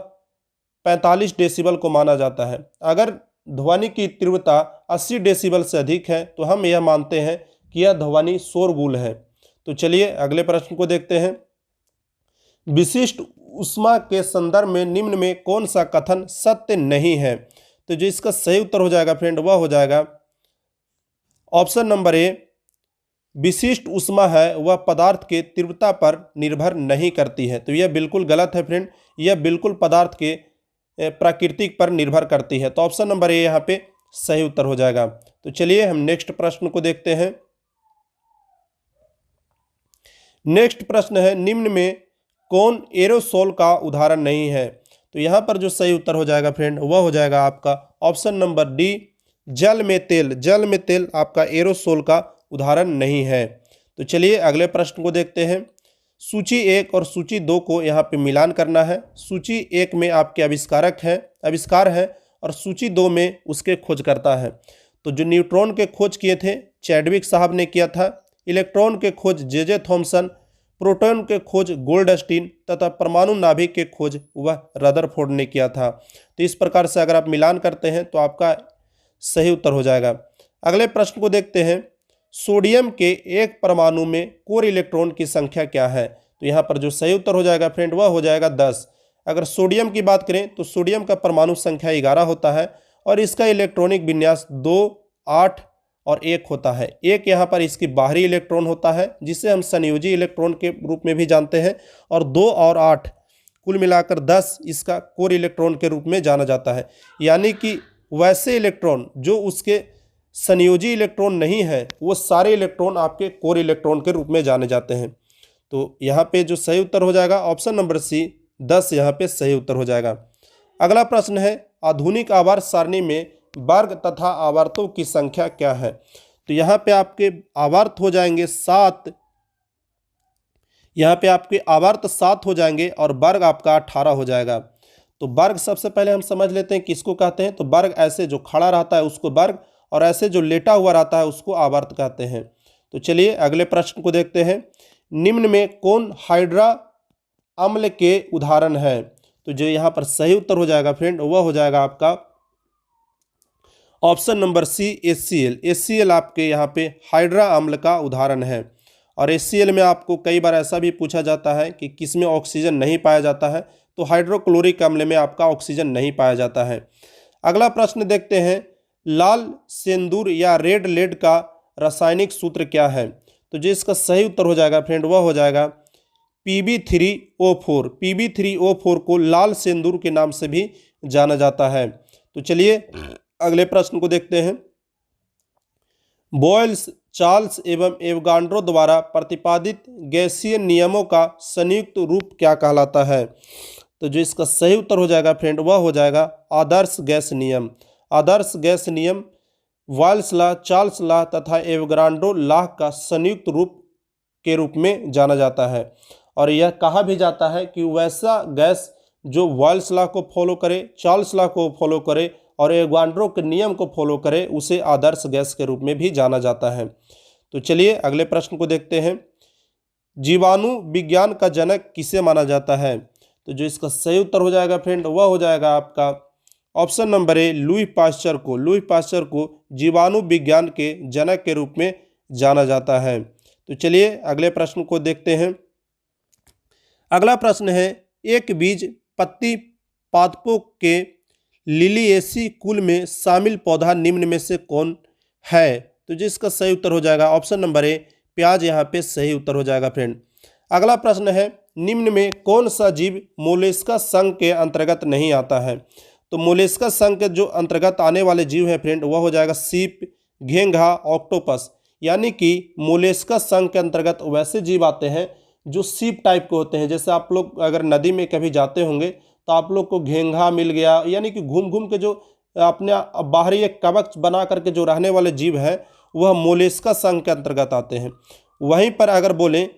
45 डेसिबल को माना जाता है। अगर ध्वनि की तीव्रता 80 डेसिबल से अधिक है तो हम यह मानते हैं कि यह ध्वनि शोरगुल है। तो चलिए अगले प्रश्न को देखते हैं, विशिष्ट ऊष्मा के संदर्भ में निम्न में कौन सा कथन सत्य नहीं है? तो जो इसका सही उत्तर हो जाएगा फ्रेंड वह हो जाएगा ऑप्शन नंबर ए, विशिष्ट ऊष्मा है वह पदार्थ के तीव्रता पर निर्भर नहीं करती है। तो यह बिल्कुल गलत है फ्रेंड, यह बिल्कुल पदार्थ के प्राकृतिक पर निर्भर करती है। तो ऑप्शन नंबर ए यहाँ पे सही उत्तर हो जाएगा। तो चलिए हम नेक्स्ट प्रश्न को देखते हैं। नेक्स्ट प्रश्न है, निम्न में कौन एरोसोल का उदाहरण नहीं है? तो यहाँ पर जो सही उत्तर हो जाएगा फ्रेंड वह हो जाएगा आपका ऑप्शन नंबर डी, जल में तेल। जल में तेल आपका एरोसोल का उदाहरण नहीं है। तो चलिए अगले प्रश्न को देखते हैं। सूची 1 और सूची 2 को यहाँ पे मिलान करना है। सूची 1 में आपके आविष्कार है और सूची 2 में उसके खोजकर्ता है। तो जो न्यूट्रॉन के खोज किए थे चैडविक साहब ने किया था, इलेक्ट्रॉन के खोज जे थॉमसन, प्रोटॉन के खोज गोल्डस्टीन तथा परमाणु नाभिक के खोज वह रदरफोर्ड ने किया था। तो इस प्रकार से अगर आप मिलान करते हैं तो आपका सही उत्तर हो जाएगा। अगले प्रश्न को देखते हैं। सोडियम के एक परमाणु में कोर इलेक्ट्रॉन की संख्या क्या है? तो यहाँ पर जो सही उत्तर हो जाएगा फ्रेंड वह हो जाएगा 10। अगर सोडियम की बात करें तो सोडियम का परमाणु संख्या 11 होता है और इसका इलेक्ट्रॉनिक विन्यास 2, 8 और 1 होता है। 1 यहाँ पर इसकी बाहरी इलेक्ट्रॉन होता है जिसे हम संयोजी इलेक्ट्रॉन के रूप में भी जानते हैं, और 2 और 8 कुल मिलाकर 10 इसका कोर इलेक्ट्रॉन के रूप में जाना जाता है। यानी कि वैसे इलेक्ट्रॉन जो उसके संयोजी इलेक्ट्रॉन नहीं है वो सारे इलेक्ट्रॉन आपके कोर इलेक्ट्रॉन के रूप में जाने जाते हैं। तो यहाँ पे जो सही उत्तर हो जाएगा ऑप्शन नंबर सी 10 यहाँ पे सही उत्तर हो जाएगा। अगला प्रश्न है, आधुनिक आवर्त सारणी में वर्ग तथा आवर्तों की संख्या क्या है? तो यहाँ पे आपके आवर्त हो जाएंगे 7, यहाँ पे आपके आवर्त 7 हो जाएंगे और वर्ग आपका 18 हो जाएगा। तो वर्ग सबसे पहले हम समझ लेते हैं किसको कहते हैं। तो वर्ग ऐसे जो खड़ा रहता है उसको वर्ग, और ऐसे जो लेटा हुआ रहता है उसको आवर्त कहते हैं। तो चलिए अगले प्रश्न को देखते हैं। निम्न में कौन हाइड्रा अम्ल के उदाहरण है? तो जो यहाँ पर सही उत्तर हो जाएगा फ्रेंड वह हो जाएगा आपका option number C HCl। HCl आपके यहाँ पे हाइड्रा अम्ल का उदाहरण है। और HCl में आपको कई बार ऐसा भी पूछा जाता है कि किसमें ऑक्सीजन नहीं पाया जाता है, तो हाइड्रोक्लोरिक अम्ल में आपका ऑक्सीजन नहीं पाया जाता है। अगला प्रश्न देखते हैं। लाल सिंदूर या रेड लेड का रासायनिक सूत्र क्या है? तो जो इसका सही उत्तर हो जाएगा फ्रेंड वह हो जाएगा Pb3O4। Pb3O4 को लाल सिंदूर के नाम से भी जाना जाता है। तो चलिए अगले प्रश्न को देखते हैं। बॉयल्स, चार्ल्स एवं एवोगाड्रो द्वारा प्रतिपादित गैसीय नियमों का संयुक्त रूप क्या कहलाता है? तो जो इसका सही उत्तर हो जाएगा फ्रेंड वह हो जाएगा आदर्श गैस नियम। आदर्श गैस नियम बॉयल्स लॉ, चार्ल्स लॉ तथा एवोगाड्रो लॉ का संयुक्त रूप के रूप में जाना जाता है। और यह कहा भी जाता है कि वैसा गैस जो बॉयल्स लॉ को फॉलो करे, चार्ल्स लॉ को फॉलो करे और एवोगाड्रो के नियम को फॉलो करे, उसे आदर्श गैस के रूप में भी जाना जाता है। तो चलिए अगले प्रश्न को देखते हैं। जीवाणु विज्ञान का जनक किसे माना जाता है? तो जो इसका सही उत्तर हो जाएगा फ्रेंड वह हो जाएगा आपका option number A Louis Pasteur को। लुई पास्चर को जीवाणु विज्ञान के जनक के रूप में जाना जाता है। तो चलिए अगले प्रश्न को देखते हैं। अगला प्रश्न है, एक बीज पत्ती पादपों के लिलिएसी कुल में शामिल पौधा निम्न में से कौन है? तो जिसका सही उत्तर हो जाएगा ऑप्शन नंबर ए प्याज यहाँ पे सही उत्तर हो जाएगा फ्रेंड। अगला प्रश्न है, निम्न में कौन सा जीव मोलस्का संघ के अंतर्गत नहीं आता है? तो मोलस्का संघ के जो अंतर्गत आने वाले जीव है फ्रेंड वह हो जाएगा सीप, घेंघा, ऑक्टोपस। यानी कि मोलस्का संघ के अंतर्गत वैसे जीव आते हैं जो सीप टाइप के होते हैं। जैसे आप लोग अगर नदी में कभी जाते होंगे तो आप लोग को घेंघा मिल गया, यानी कि घूम घूम के जो अपने बाहरी एक कवच बना करके जो रहने वाले जीव हैं वह मोलस्का संघ के अंतर्गत आते हैं। वहीं पर अगर बोलें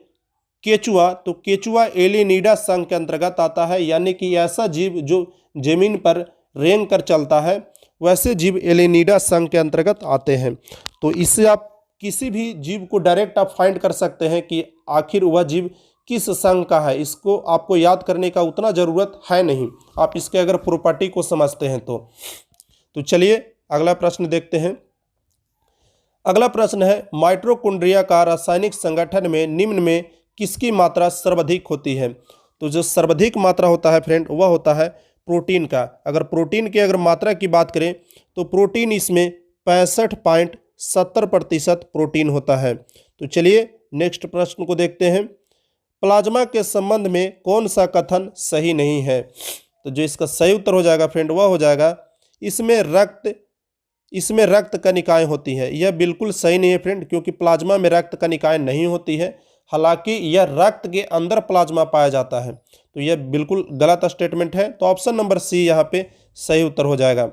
केचुआ, तो केचुआ एलिनीडा संघ के अंतर्गत आता है। यानी कि ऐसा जीव जो जमीन पर रेंग कर चलता है वैसे जीव एलिनीडा संघ के अंतर्गत आते हैं। तो इससे आप किसी भी जीव को डायरेक्ट आप फाइंड कर सकते हैं कि आखिर वह जीव किस संघ का है। इसको आपको याद करने का उतना ज़रूरत है नहीं, आप इसके अगर प्रॉपर्टी को समझते हैं तो चलिए अगला प्रश्न देखते हैं। अगला प्रश्न है, माइटोकॉन्ड्रिया का रासायनिक संगठन में निम्न में किसकी मात्रा सर्वाधिक होती है? तो जो सर्वाधिक मात्रा होता है फ्रेंड वह होता है प्रोटीन का। अगर प्रोटीन की अगर मात्रा की बात करें तो प्रोटीन इसमें 65.70% प्रोटीन होता है। तो चलिए नेक्स्ट प्रश्न को देखते हैं। प्लाज्मा के संबंध में कौन सा कथन सही नहीं है? तो जो इसका सही उत्तर हो जाएगा फ्रेंड वह हो जाएगा इसमें रक्त कणिकाएं होती है। यह बिल्कुल सही नहीं है फ्रेंड, क्योंकि प्लाज्मा में रक्त कणिकाएं नहीं होती है। हालांकि यह रक्त के अंदर प्लाज्मा पाया जाता है। तो यह बिल्कुल गलत स्टेटमेंट है। तो ऑप्शन नंबर सी यहाँ पे सही उत्तर हो जाएगा।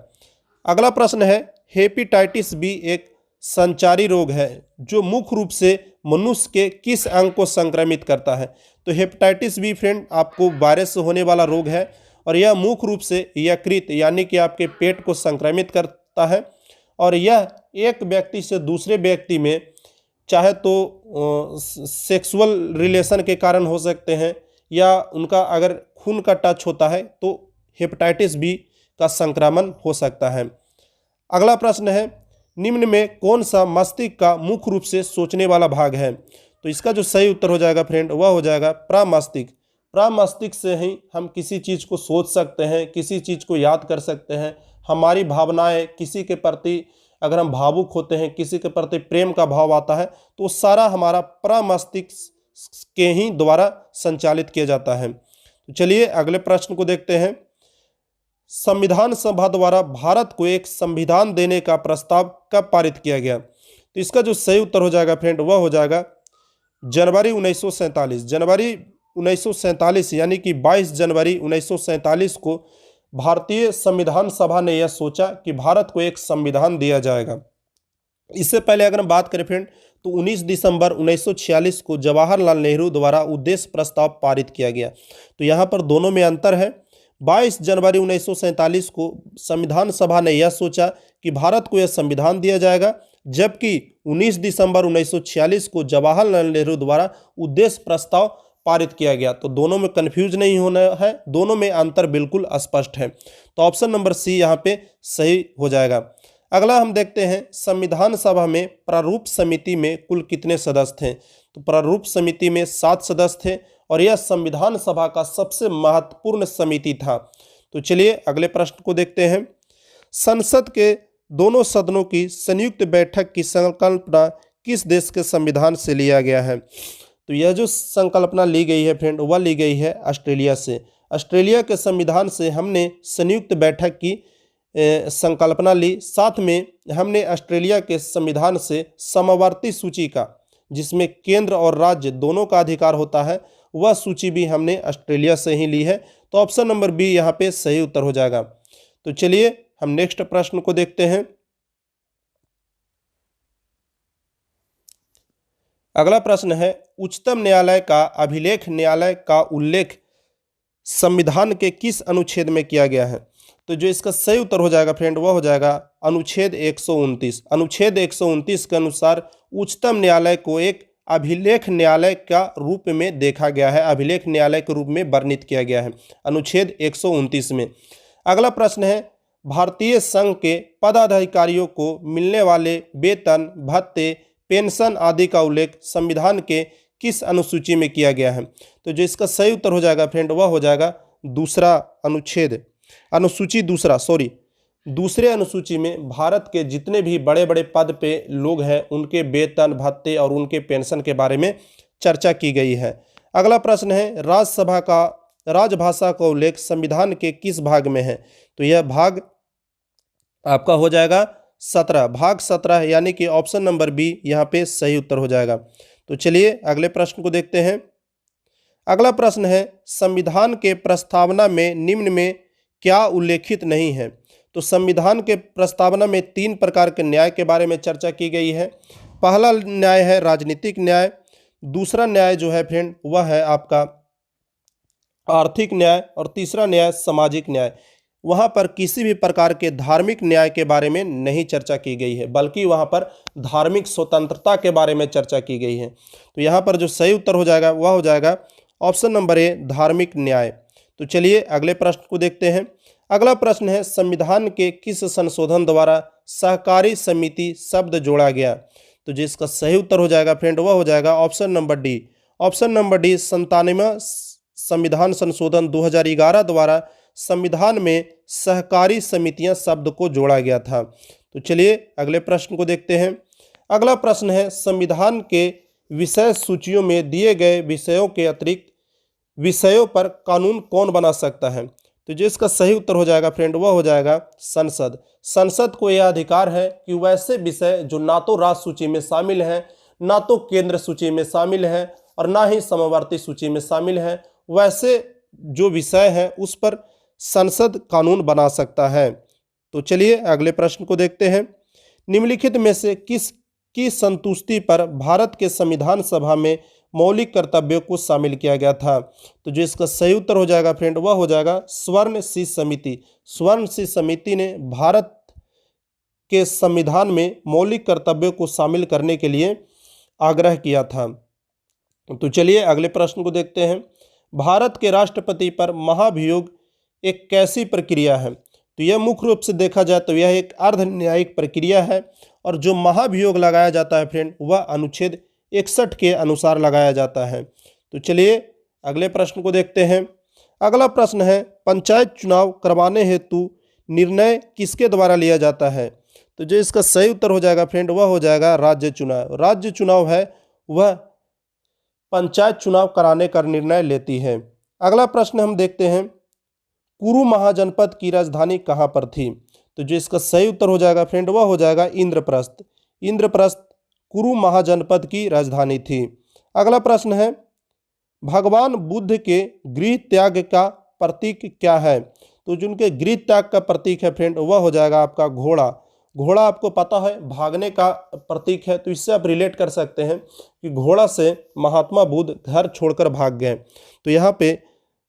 अगला प्रश्न है, हेपेटाइटिस बी एक संचारी रोग है जो मुख्य रूप से मनुष्य के किस अंग को संक्रमित करता है? तो हेपेटाइटिस बी फ्रेंड आपको वायरस से होने वाला रोग है और यह मुख्य रूप से यकृत यानी कि आपके पेट को संक्रमित करता है और यह एक व्यक्ति से दूसरे व्यक्ति में चाहे तो सेक्सुअल रिलेशन के कारण हो सकते हैं या उनका अगर खून का टच होता है तो हेपेटाइटिस बी का संक्रमण हो सकता है। अगला प्रश्न है, निम्न में कौन सा मस्तिष्क का मुख्य रूप से सोचने वाला भाग है? तो इसका जो सही उत्तर हो जाएगा फ्रेंड वह हो जाएगा प्रमस्तिष्क। प्रमस्तिष्क से ही हम किसी चीज़ को सोच सकते हैं, किसी चीज़ को याद कर सकते हैं। हमारी भावनाएं, किसी के प्रति अगर हम भावुक होते हैं, किसी के प्रति प्रेम का भाव आता है तो सारा हमारा प्रमस्तिष्क के ही द्वारा संचालित किया जाता है। तो चलिए अगले प्रश्न को देखते हैं। संविधान सभा द्वारा भारत को एक संविधान देने का प्रस्ताव कब पारित किया गया? तो इसका जो सही उत्तर हो जाएगा फ्रेंड वह हो जाएगा जनवरी 1947। जनवरी 1947 यानी कि 22 जनवरी 1947 को भारतीय संविधान सभा ने यह सोचा कि भारत को एक संविधान दिया जाएगा। इससे पहले अगर हम बात करें फ्रेंड तो 19 दिसंबर 1946 को जवाहरलाल नेहरू द्वारा उद्देश्य प्रस्ताव पारित किया गया। तो यहाँ पर दोनों में अंतर है। 22 जनवरी 1947 को संविधान सभा ने यह सोचा कि भारत को यह संविधान दिया जाएगा, जबकि 19 दिसंबर 1946 को जवाहरलाल नेहरू द्वारा उद्देश्य प्रस्ताव पारित किया गया। तो दोनों में कंफ्यूज नहीं होना है, दोनों में अंतर बिल्कुल स्पष्ट है। तो ऑप्शन नंबर सी यहाँ पे सही हो जाएगा। अगला हम देखते हैं, संविधान सभा में प्रारूप समिति में कुल कितने सदस्य थे? तो प्रारूप समिति में 7 सदस्य थे और यह संविधान सभा का सबसे महत्वपूर्ण समिति था। तो चलिए अगले प्रश्न को देखते हैं। संसद के दोनों सदनों की संयुक्त बैठक की संकल्पना किस देश के संविधान से लिया गया है? तो यह जो संकल्पना ली गई है फ्रेंड वह ली गई है ऑस्ट्रेलिया से। ऑस्ट्रेलिया के संविधान से हमने संयुक्त बैठक की संकल्पना ली। साथ में हमने ऑस्ट्रेलिया के संविधान से समवर्ती सूची का, जिसमें केंद्र और राज्य दोनों का अधिकार होता है, वह सूची भी हमने ऑस्ट्रेलिया से ही ली है। तो ऑप्शन नंबर बी यहाँ पे सही उत्तर हो जाएगा। तो चलिए हम नेक्स्ट प्रश्न को देखते हैं। अगला प्रश्न है, उच्चतम न्यायालय का अभिलेख न्यायालय का उल्लेख संविधान के किस अनुच्छेद में किया गया है? तो जो इसका सही उत्तर हो जाएगा फ्रेंड वह हो जाएगा अनुच्छेद 129। अनुच्छेद 129 के अनुसार उच्चतम न्यायालय को एक अभिलेख न्यायालय का रूप में देखा गया है, अभिलेख न्यायालय के रूप में वर्णित किया गया है अनुच्छेद 129 में। अगला प्रश्न है, भारतीय संघ के पदाधिकारियों को मिलने वाले वेतन, भत्ते, पेंशन आदि का उल्लेख संविधान के किस अनुसूची में किया गया है? तो जो इसका सही उत्तर हो जाएगा फ्रेंड वह हो जाएगा दूसरा अनुच्छेद, अनुसूची दूसरा, दूसरे अनुसूची में भारत के जितने भी बड़े बड़े पद पे लोग हैं उनके वेतन, भत्ते और उनके पेंशन के बारे में चर्चा की गई है। अगला प्रश्न है, राज्यसभा का राजभाषा का उल्लेख संविधान के किस भाग में है? तो यह भाग आपका हो जाएगा 17, भाग 17 यानी कि ऑप्शन नंबर बी यहाँ पे सही उत्तर हो जाएगा। तो चलिए अगले प्रश्न को देखते हैं। अगला प्रश्न है, संविधान के प्रस्तावना में निम्न में क्या उल्लेखित नहीं है? तो संविधान के प्रस्तावना में 3 प्रकार के न्याय के बारे में चर्चा की गई है। पहला न्याय है राजनीतिक न्याय, दूसरा न्याय जो है फ्रेंड वह है आपका आर्थिक न्याय और तीसरा न्याय सामाजिक न्याय। वहाँ पर किसी भी प्रकार के धार्मिक न्याय के बारे में नहीं चर्चा की गई है, बल्कि वहाँ पर धार्मिक स्वतंत्रता के बारे में चर्चा की गई है। तो यहाँ पर जो सही उत्तर हो जाएगा वह हो जाएगा ऑप्शन नंबर ए, धार्मिक न्याय। तो चलिए अगले प्रश्न को देखते हैं। अगला प्रश्न है, संविधान के किस संशोधन द्वारा सहकारी समिति शब्द जोड़ा गया? तो जिसका सही उत्तर हो जाएगा फ्रेंड वह हो जाएगा option number D. Option number D, 97वां संविधान संशोधन 2011 द्वारा संविधान में सहकारी समितियां शब्द को जोड़ा गया था। तो चलिए अगले प्रश्न को देखते हैं। अगला प्रश्न है, संविधान के विषय सूचियों में दिए गए विषयों के अतिरिक्त विषयों पर कानून कौन बना सकता है? तो जिसका सही उत्तर हो जाएगा फ्रेंड वह हो जाएगा संसद। संसद को यह अधिकार है कि वैसे विषय जो ना तो राज्य सूची में शामिल हैं, ना तो केंद्र सूची में शामिल हैं और ना ही समवर्ती सूची में शामिल हैं, वैसे जो विषय हैं उस पर संसद कानून बना सकता है। तो चलिए अगले प्रश्न को देखते हैं। निम्नलिखित में से किसकी संतुष्टि पर भारत के संविधान सभा में मौलिक कर्तव्यों को शामिल किया गया था? तो जो इसका सही उत्तर हो जाएगा फ्रेंड वह हो जाएगा स्वर्ण शीर्ष समिति। स्वर्ण शीर्ष समिति ने भारत के संविधान में मौलिक कर्तव्यों को शामिल करने के लिए आग्रह किया था। तो चलिए अगले प्रश्न को देखते हैं। भारत के राष्ट्रपति पर महाभियोग एक कैसी प्रक्रिया है? तो यह मुख्य रूप से देखा जाए तो यह एक अर्ध न्यायिक प्रक्रिया है, और जो महाभियोग लगाया जाता है फ्रेंड वह अनुच्छेद 61 के अनुसार लगाया जाता है। तो चलिए अगले प्रश्न को देखते हैं। अगला प्रश्न है, पंचायत चुनाव करवाने हेतु निर्णय किसके द्वारा लिया जाता है? तो जो इसका सही उत्तर हो जाएगा फ्रेंड वह हो जाएगा राज्य चुनाव। राज्य चुनाव है वह पंचायत चुनाव कराने का निर्णय लेती है। अगला प्रश्न हम देखते हैं, कुरु महाजनपद की राजधानी कहाँ पर थी? तो जो इसका सही उत्तर हो जाएगा फ्रेंड वह हो जाएगा इंद्रप्रस्थ। इंद्रप्रस्थ कुरु महाजनपद की राजधानी थी। अगला प्रश्न है, भगवान बुद्ध के गृह त्याग का प्रतीक क्या है? तो जो उनके गृह त्याग का प्रतीक है फ्रेंड वह हो जाएगा आपका घोड़ा। घोड़ा आपको पता है भागने का प्रतीक है, तो इससे आप रिलेट कर सकते हैं कि घोड़ा से महात्मा बुद्ध घर छोड़कर भाग गए। तो यहाँ पे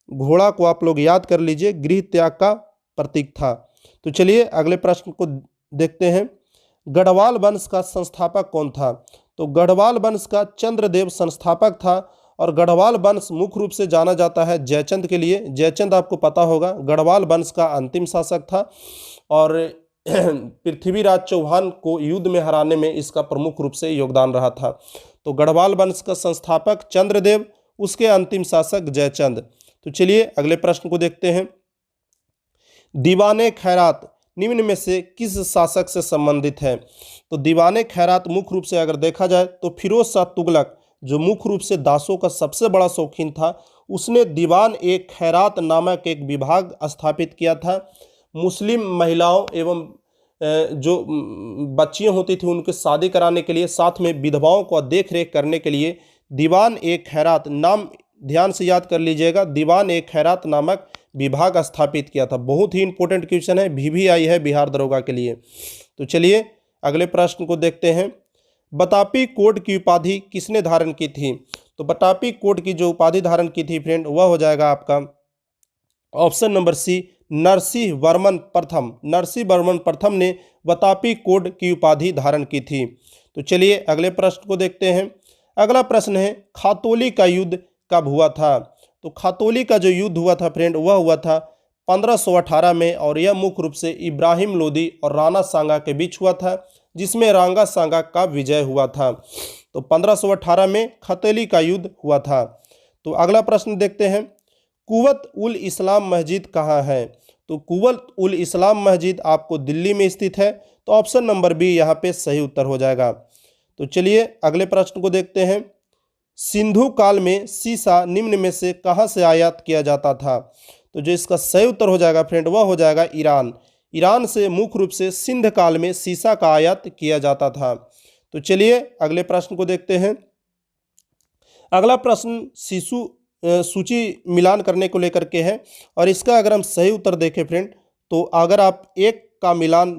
घोड़ा को आप लोग याद कर लीजिए, गृह त्याग का प्रतीक था। तो चलिए अगले प्रश्न को देखते हैं। गढ़वाल वंश का संस्थापक कौन था? तो गढ़वाल वंश का चंद्रदेव संस्थापक था, और गढ़वाल वंश मुख्य रूप से जाना जाता है जयचंद के लिए। जयचंद आपको पता होगा गढ़वाल वंश का अंतिम शासक था, और पृथ्वीराज चौहान को युद्ध में हराने में इसका प्रमुख रूप से योगदान रहा था। तो गढ़वाल वंश का संस्थापक चंद्रदेव, उसके अंतिम शासक जयचंद। तो चलिए अगले प्रश्न को देखते हैं। दीवाने खैरात निम्न में से किस शासक से संबंधित है? तो दीवाने खैरात मुख्य रूप से अगर देखा जाए तो फिरोज शाह तुगलक, जो मुख्य रूप से दासों का सबसे बड़ा शौकीन था, उसने दीवान ए खैरात नामक एक विभाग स्थापित किया था। मुस्लिम महिलाओं एवं जो बच्चियां होती थी उनके शादी कराने के लिए, साथ में विधवाओं को देख रेख करने के लिए दीवान ए खैरात, नाम ध्यान से याद कर लीजिएगा, दीवान ए खैरात नामक विभाग स्थापित किया था। बहुत ही इंपॉर्टेंट क्वेश्चन है, VVI है बिहार दरोगा के लिए। तो चलिए अगले प्रश्न को देखते हैं। बतापी कोड की उपाधि किसने धारण की थी? तो बतापी कोड की जो उपाधि धारण की थी फ्रेंड वह हो जाएगा आपका option number C, Narasimha Varman प्रथम। नरसिंह वर्मन प्रथम ने बतापी कोड की उपाधि धारण की थी। तो चलिए अगले प्रश्न को देखते हैं। अगला प्रश्न है, खातौली का युद्ध कब हुआ था? तो खातौली का जो युद्ध हुआ था फ्रेंड वह हुआ था 1518 में, और यह मुख्य रूप से इब्राहिम लोदी और राणा सांगा के बीच हुआ था, जिसमें रांगा सांगा का विजय हुआ था। तो 1518 में खतौली का युद्ध हुआ था। तो अगला प्रश्न देखते हैं, कुवत उल इस्लाम मस्जिद कहाँ है? तो कुवत उल इस्लाम मस्जिद आपको दिल्ली में स्थित है। तो ऑप्शन नंबर बी यहाँ पे सही उत्तर हो जाएगा। तो चलिए अगले प्रश्न को देखते हैं। सिंधु काल में सीसा निम्न में से कहाँ से आयात किया जाता था? तो जो इसका सही उत्तर हो जाएगा फ्रेंड वह हो जाएगा ईरान। ईरान से मुख्य रूप से सिंध काल में सीसा का आयात किया जाता था। तो चलिए अगले प्रश्न को देखते हैं। अगला प्रश्न सूची मिलान करने को लेकर के है, और इसका अगर हम सही उत्तर देखें फ्रेंड तो अगर आप 1 का मिलान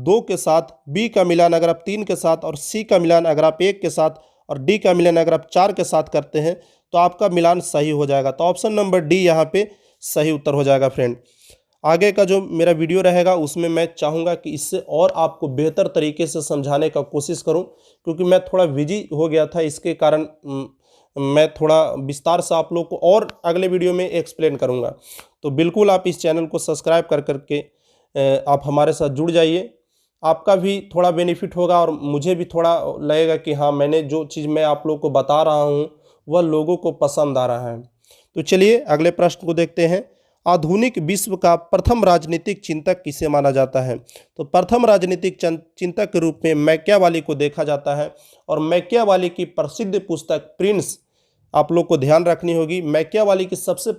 2 के साथ, बी का मिलान अगर आप 3 के साथ, और सी का मिलान अगर आप 1 के साथ, और डी का मिलान अगर आप 4 के साथ करते हैं तो आपका मिलान सही हो जाएगा। तो ऑप्शन नंबर डी यहाँ पे सही उत्तर हो जाएगा फ्रेंड। आगे का जो मेरा वीडियो रहेगा उसमें मैं चाहूँगा कि इससे और आपको बेहतर तरीके से समझाने का कोशिश करूँ, क्योंकि मैं थोड़ा बिजी हो गया था, इसके कारण मैं थोड़ा विस्तार से आप लोग को और अगले वीडियो में एक्सप्लेन करूँगा। तो बिल्कुल आप इस चैनल को सब्सक्राइब कर करके आप हमारे साथ जुड़ जाइए। आपका भी थोड़ा बेनिफिट होगा, और मुझे भी थोड़ा लगेगा कि हाँ मैंने जो चीज़ मैं आप लोग को बता रहा हूँ वह लोगों को पसंद आ रहा है। तो चलिए अगले प्रश्न को देखते हैं। आधुनिक विश्व का प्रथम राजनीतिक चिंतक किसे माना जाता है? तो प्रथम राजनीतिक चिंतक के रूप में मैकियावेली को देखा जाता है, और मैकियावेली की प्रसिद्ध पुस्तक प्रिंस आप लोग को ध्यान रखनी होगी। मैकियावेली की सबसे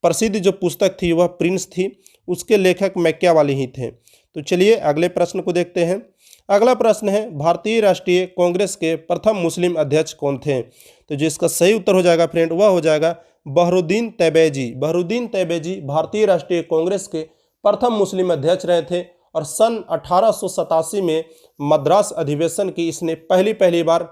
प्रसिद्ध जो पुस्तक थी वह प्रिंस थी, उसके लेखक मैकियावेली ही थे। तो चलिए अगले प्रश्न को देखते हैं। अगला प्रश्न है, भारतीय राष्ट्रीय कांग्रेस के प्रथम मुस्लिम अध्यक्ष कौन थे? तो जिसका सही उत्तर हो जाएगा फ्रेंड वह हो जाएगा बहरुद्दीन तैयबजी। बहरुद्दीन तैयबजी भारतीय राष्ट्रीय कांग्रेस के प्रथम मुस्लिम अध्यक्ष रहे थे, और सन 1887 में मद्रास अधिवेशन की इसने पहली बार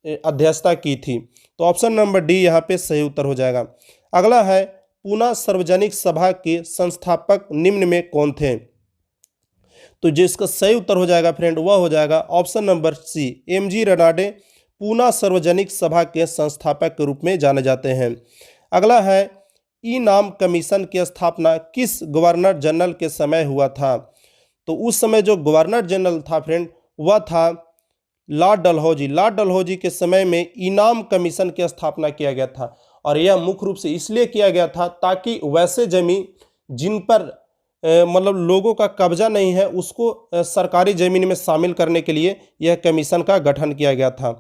अध्यक्षता की थी। तो ऑप्शन नंबर डी यहाँ पे सही उत्तर हो जाएगा। अगला है पूना सार्वजनिक सभा के संस्थापक निम्न में कौन थे? तो जिसका सही उत्तर हो जाएगा फ्रेंड वह हो जाएगा option number C, M G. Ranade Poona Sarvajanik Sabha के संस्थापक के रूप में जाने जाते हैं। अगला है ई-नाम कमीशन की स्थापना किस गवर्नर जनरल के समय हुआ था? तो उस समय जो गवर्नर जनरल था फ्रेंड वह था लॉर्ड डलहौजी। लॉर्ड डलहौजी के समय में इनाम कमीशन की स्थापना किया गया था और यह मुख्य रूप से इसलिए किया गया था ताकि वैसे जमीन जिन पर मतलब लोगों का कब्जा नहीं है उसको सरकारी ज़मीन में शामिल करने के लिए यह कमीशन का गठन किया गया था।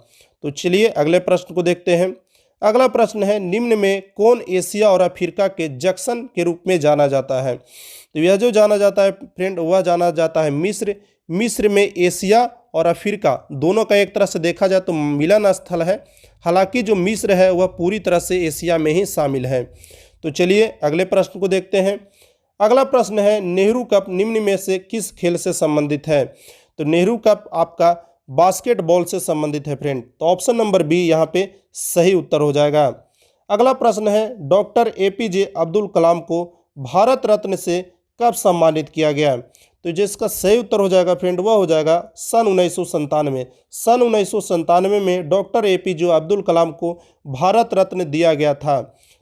तो चलिए अगले प्रश्न को देखते हैं। अगला प्रश्न है निम्न में कौन एशिया और अफ्रीका के जंक्शन के रूप में जाना जाता है? तो यह जो जाना जाता है फ्रेंड वह जाना जाता है मिस्र। मिस्र में एशिया और अफ्रीका दोनों का एक तरह से देखा जाए तो मिलन स्थल है, हालांकि जो मिस्र है वह पूरी तरह से एशिया में ही शामिल है। तो चलिए अगले प्रश्न को देखते हैं। अगला प्रश्न है नेहरू कप निम्न में से किस खेल से संबंधित है? तो नेहरू कप आपका बास्केटबॉल से संबंधित है फ्रेंड। तो ऑप्शन नंबर बी यहाँ पे सही उत्तर हो जाएगा। अगला प्रश्न है डॉक्टर APJ अब्दुल कलाम को भारत रत्न से कब सम्मानित किया गया? तो जिसका सही उत्तर हो जाएगा फ्रेंड वह हो जाएगा सन 1997। सन 1997 में डॉक्टर APJ अब्दुल कलाम को भारत रत्न दिया गया था।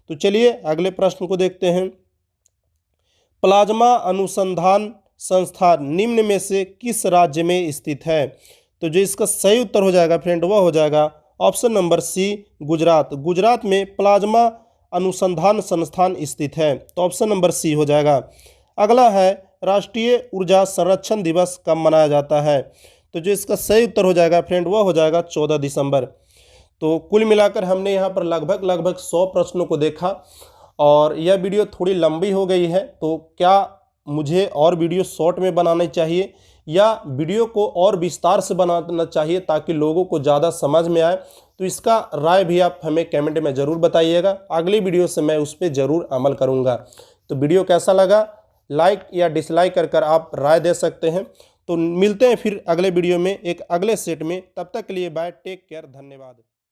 तो चलिए अगले प्रश्न को देखते हैं। प्लाज्मा अनुसंधान संस्थान निम्न में से किस राज्य में स्थित है? तो जो इसका सही उत्तर हो जाएगा फ्रेंड वह हो जाएगा option number C, Gujarat. Gujarat में प्लाज्मा अनुसंधान संस्थान स्थित है। तो ऑप्शन नंबर सी हो जाएगा। अगला है राष्ट्रीय ऊर्जा संरक्षण दिवस कब मनाया जाता है? तो जो इसका सही उत्तर हो जाएगा फ्रेंड वह हो जाएगा 14 दिसंबर। तो कुल मिलाकर हमने यहाँ पर लगभग 100 प्रश्नों को देखा और यह वीडियो थोड़ी लंबी हो गई है। तो क्या मुझे और वीडियो शॉर्ट में बनानी चाहिए या वीडियो को और विस्तार से बनाना चाहिए ताकि लोगों को ज़्यादा समझ में आए? तो इसका राय भी आप हमें कमेंट में ज़रूर बताइएगा। अगली वीडियो से मैं उस पर ज़रूर अमल करूँगा। तो वीडियो कैसा लगा लाइक या डिसलाइक कर आप राय दे सकते हैं। तो मिलते हैं फिर अगले वीडियो में एक अगले सेट में। तब तक के लिए बाय, टेक केयर, धन्यवाद।